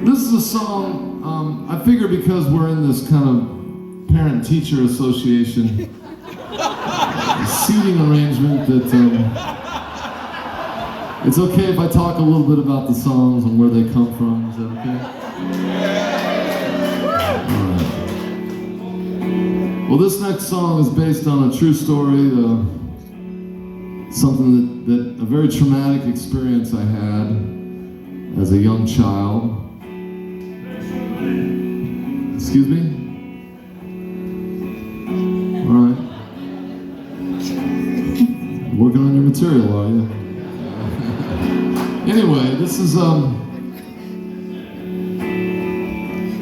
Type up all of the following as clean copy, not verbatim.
This is a song, I figure because we're in this kind of parent-teacher association seating arrangement that it's okay if I talk a little bit about the songs and where they come from. Is that okay? All right. Well, this next song is based on a true story, something that a very traumatic experience I had as a young child. Excuse me? All right. Working on your material, are you? Anyway, this is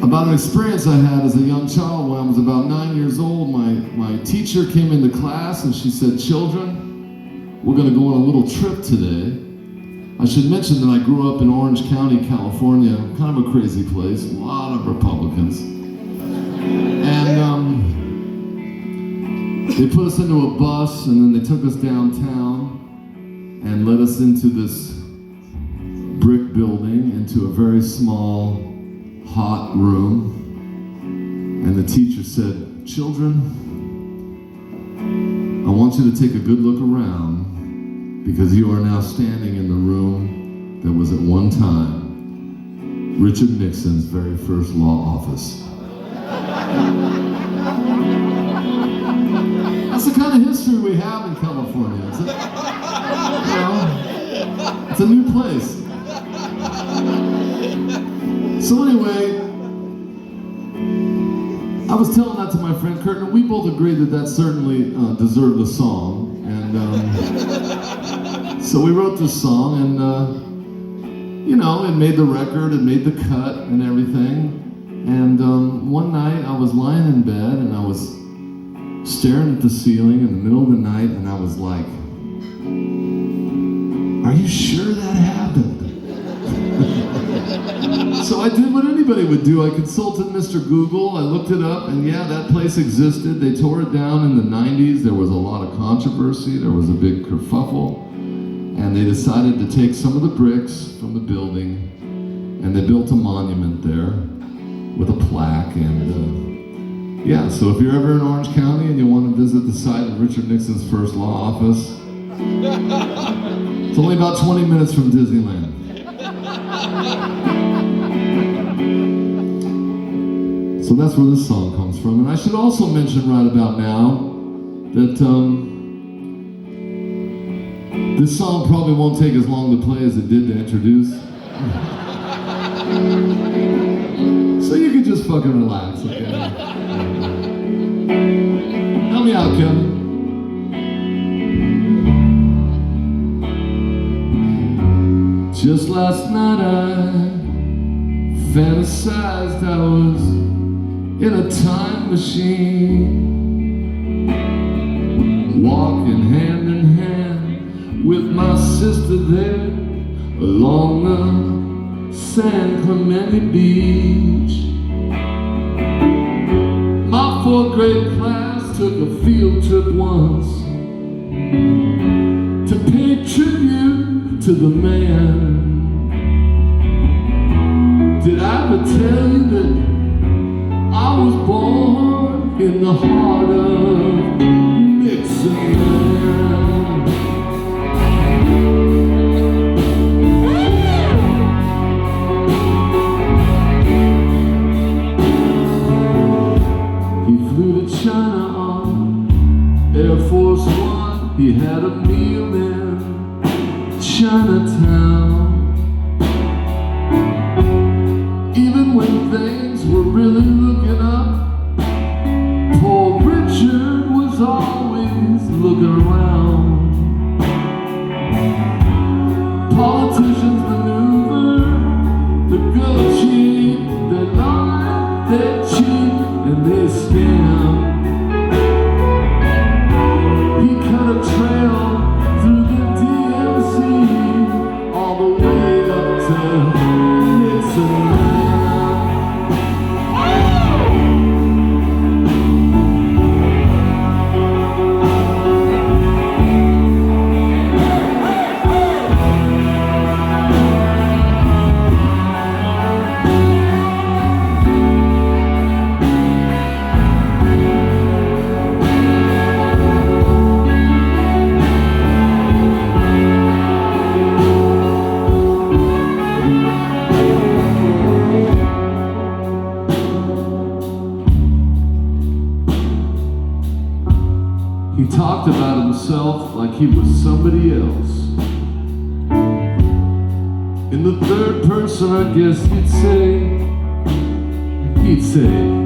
about an experience I had as a young child when I was about 9 years old. My teacher came into class and she said, "Children, we're going to go on a little trip today." I should mention that I grew up in Orange County, California, kind of a crazy place, a lot of Republicans. And they put us into a bus and then they took us downtown and led us into this brick building, into a very small, hot room. And the teacher said, "Children, I want you to take a good look around because you are now standing in the room that was at one time Richard Nixon's very first law office." That's the kind of history we have in California. It's a new place. So anyway, I was telling that to my friend Kurt, and we both agreed that that certainly deserved a song. And so we wrote this song, and it made the record, it made the cut and everything. And one night I was lying in bed and I was staring at the ceiling in the middle of the night, and I was like, "Are you sure that happened?" So I did what anybody would do. I consulted Mr. Google, I looked it up, and yeah, that place existed. They tore it down in the 90s. There was a lot of controversy, there was a big kerfuffle, and they decided to take some of the bricks from the building, and they built a monument there with a plaque. And yeah, so if you're ever in Orange County and you want to visit the site of Richard Nixon's first law office, it's only about 20 minutes from Disneyland. So that's where this song comes from. And I should also mention right about now that this song probably won't take as long to play as it did to introduce. So you can just fucking relax, okay? Help me out, Kevin. Just last night I fantasized I was in a time machine, walking hand in hand with my sister there along the San Clemente beach. My fourth grade class took a field trip once to pay tribute to the man. Did I ever tell you that I was born in the heart of Nixonland? He flew to China on Air Force One. He had a meal in Chinatown. Even when things were really looking up, poor Richard was always looking around. Politicians maneuver, the good cheat, they lie, they cheat, and they scam. He cut a trail through the DMC all the way up to Nixonland. talked about himself like he was somebody else. In the third person, I guess he'd say,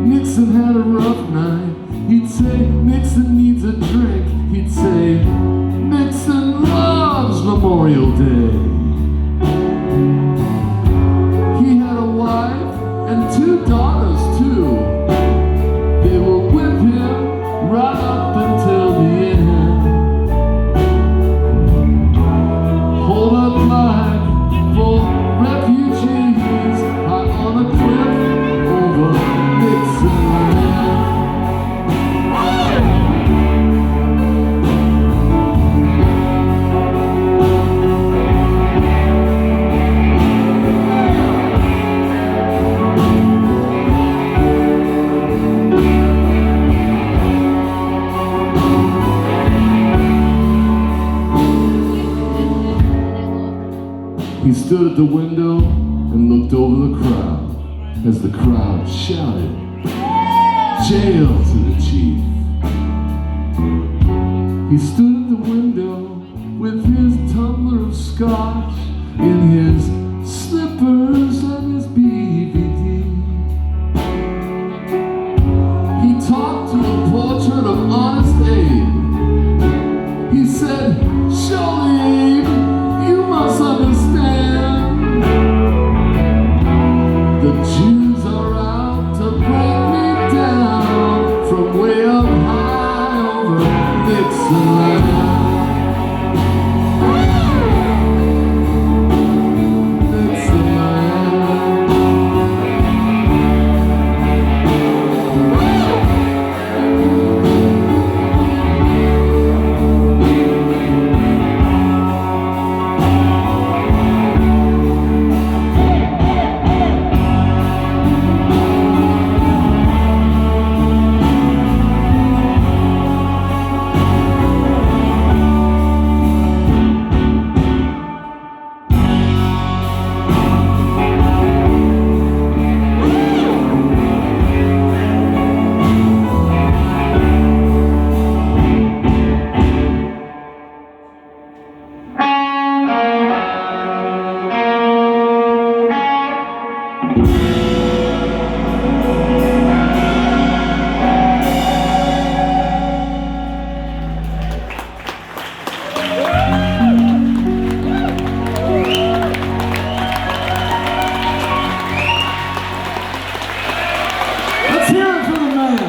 Nixon had a rough night. He'd say, Nixon needs a drink. He'd say, Nixon loves Memorial Day. He had a wife and 2 daughters too. They were with him right up until the end. Hold up life for refugees high on a cliff over Nixonland. He stood at the window and looked over the crowd as the crowd shouted, "Jail to the chief." He stood at the window with his tumbler of scotch in his slippers and his BVD. He talked to a portrait of Honest Abe. He said, "Surely, Abe, you must understand. The Jews are out to bring me down from way up high over Nixonland." Let's hear it for the man.